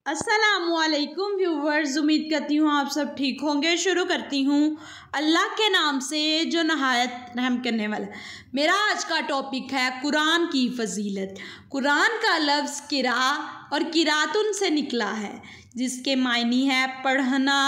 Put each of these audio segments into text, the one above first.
अस्सलामु अलैकुम व्यूवर्स, उम्मीद करती हूँ आप सब ठीक होंगे। शुरू करती हूँ अल्लाह के नाम से जो नहायत रहम करने वाला। मेरा आज का टॉपिक है कुरान की फजीलत। कुरान का लफ्ज़ किरा और किरातुन से निकला है, जिसके मायनी है पढ़ना,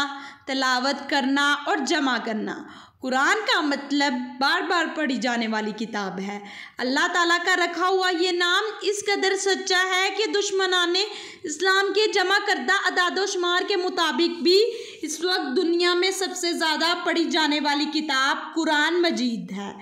तिलावत करना और जमा करना। कुरान का मतलब बार बार पढ़ी जाने वाली किताब है। अल्लाह ताला का रखा हुआ ये नाम इस कदर सच्चा है कि दुश्मनाने इस्लाम के जमा करदा अदादो शुमार के मुताबिक भी इस वक्त दुनिया में सबसे ज़्यादा पढ़ी जाने वाली किताब कुरान मजीद है।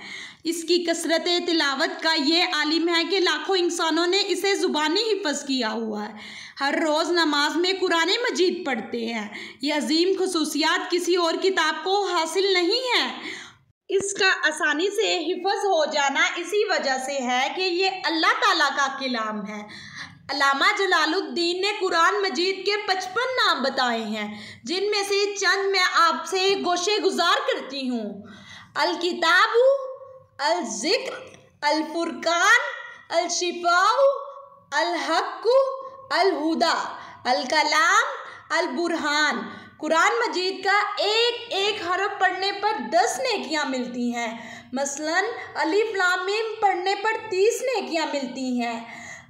इसकी कसरत तिलावत का ये आलिम है कि लाखों इंसानों ने इसे ज़ुबानी हिफ़्ज़ किया हुआ है। हर रोज़ नमाज में कुरान मजीद पढ़ते हैं। ये अजीम खुसूसियात किसी और किताब को हासिल नहीं है। इसका आसानी से हिफ़्ज़ हो जाना इसी वजह से है कि ये अल्लाह ताला का कलाम है। अल्लामा जलालुद्दीन ने कुरान मजीद के 55 नाम बताए हैं, जिनमें से चंद मैं आपसे गोशे गुजार करती हूँ। अल किताबु, अल ज़िक्र, अल फुरकान, अल शिफाउ, अल हक्कु, अल हुदा, अल कलाम, अल बुरहान। कुरान मजीद का एक एक हरफ पढ़ने पर 10 नेकियां मिलती हैं। मसलन अलिफ लाम मीम पढ़ने पर 30 नेकियां मिलती हैं।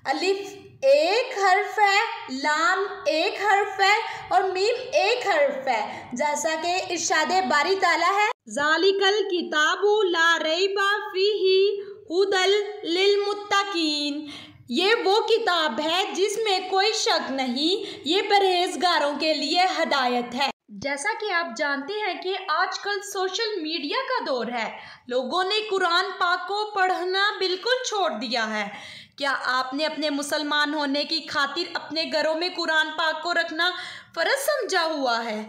अलिफ एक हर्फ है, लाम एक हर्फ है और मीम एक हर्फ है, जैसा कि इरशादे बारी ताला है, ज़ालिकल किताबु ला रैबा फीही हुदल लिल मुत्तकीन। ये वो किताब है जिसमें कोई शक नहीं, ये परहेजगारों के लिए हदायत है। जैसा कि आप जानते हैं कि आजकल सोशल मीडिया का दौर है। लोगों ने कुरान पाक को पढ़ना बिल्कुल छोड़ दिया है। क्या आपने अपने मुसलमान होने की खातिर अपने घरों में कुरान पाक को रखना फ़र्ज समझा हुआ है?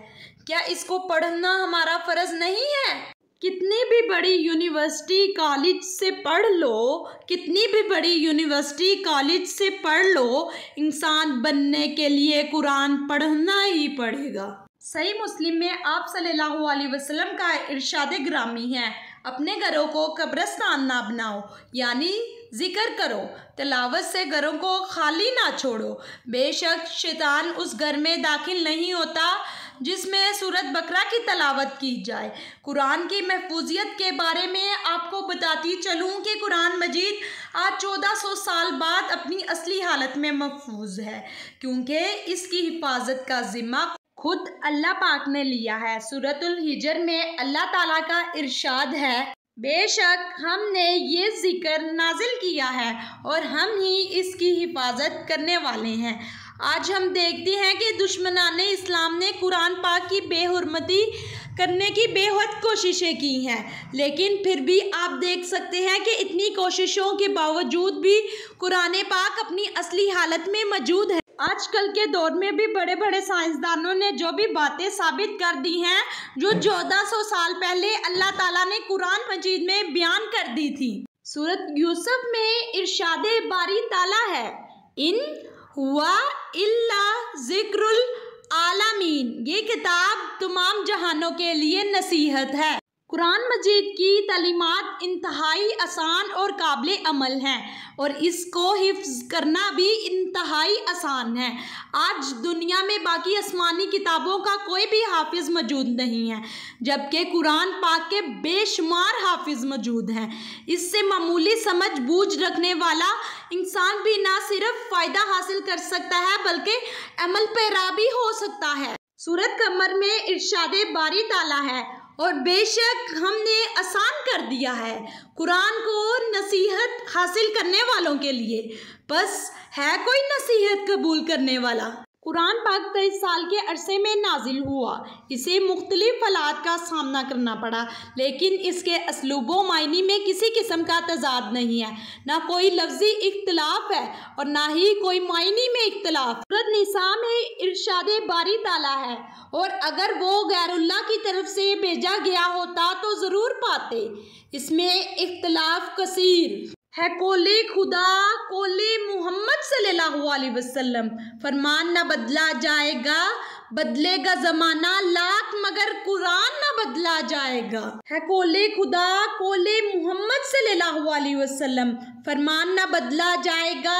क्या इसको पढ़ना हमारा फ़र्ज नहीं है? कितनी भी बड़ी यूनिवर्सिटी कॉलेज से पढ़ लो, कितनी भी बड़ी यूनिवर्सिटी कॉलेज से पढ़ लो, इंसान बनने के लिए कुरान पढ़ना ही पड़ेगा। सही मुस्लिम में आप सल्लल्लाहु अलैहि वसल्लम का इरशाद ग्रामी है, अपने घरों को कब्रिस्तान ना बनाओ, यानी जिक्र करो, तिलावत से घरों को खाली ना छोड़ो। बेशक शैतान उस घर में दाखिल नहीं होता जिसमें सूरत बकरा की तिलावत की जाए। कुरान की महफूजियत के बारे में आपको बताती चलूँ कि कुरान मजीद आज 1400 साल बाद अपनी असली हालत में महफूज है, क्योंकि इसकी हिफाजत का ज़िम्मा खुद अल्लाह पाक ने लिया है। सूरतुल हिजर में अल्लाह ताला का इरशाद है, बेशक हमने ये जिक्र नाजिल किया है और हम ही इसकी हिफाजत करने वाले हैं। आज हम देखते हैं कि दुश्मनाने इस्लाम ने कुरान पाक की बेहुरमती करने की बेहद कोशिशें की हैं, लेकिन फिर भी आप देख सकते हैं कि इतनी कोशिशों के बावजूद भी कुरान पाक अपनी असली हालत में मौजूद है। आजकल के दौर में भी बड़े बड़े साइंसदानों ने जो भी बातें साबित कर दी हैं, जो 1400 साल पहले अल्लाह ताला ने कुरान मजीद में बयान कर दी थी। सूरत यूसुफ में इरशादे बारी ताला है, इन हुआ इल्ला ज़िक्रुल आलमीन। ये किताब तमाम जहानों के लिए नसीहत है। कुरान मजीद की तालीमात इंतहाई आसान और काबिल अमल हैं और इसको हिफ्ज़ करना भी इंतहाई आसान है। आज दुनिया में बाकी आसमानी किताबों का कोई भी हाफिज़ मौजूद नहीं है, जबकि कुरान पाक के बेशुमार हाफिज़ मौजूद हैं। इससे मामूली समझ बूझ रखने वाला इंसान भी ना सिर्फ फ़ायदा हासिल कर सकता है, बल्कि अमल पैरा भी हो सकता है। सूरत कमर में इरशादे बारी ताला है, और बेशक हमने आसान कर दिया है कुरान को नसीहत हासिल करने वालों के लिए। बस है कोई नसीहत कबूल करने वाला? कुरान पाक 23 साल के अरसे में नाजिल हुआ। इसे मुख्तलिफ हालात का सामना करना पड़ा, लेकिन इसके असलूबो मायनी में किसी किस्म का तजाद नहीं है। ना कोई लफ्जी इख्तलाफ है और ना ही कोई मायनी में इख्तलाफ। सूरत निसा में इरशादे बारी ताला है, और अगर वो गैरुल्लाह की तरफ से भेजा गया होता तो ज़रूर पाते। इसमें इख्तलाफ कसीर है। कोले खुदा कोले मोहम्मद सल्लल्लाहु अलैहि वसल्लम, फरमान न बदला जाएगा, बदलेगा ज़माना लाख मगर कुरान न बदला जाएगा। है कोले खुदा कोले मोहम्मद सल्लल्लाहु अलैहि वसल्लम, फरमान न बदला जाएगा,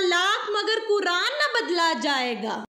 लाख मगर कुरान न बदला जाएगा।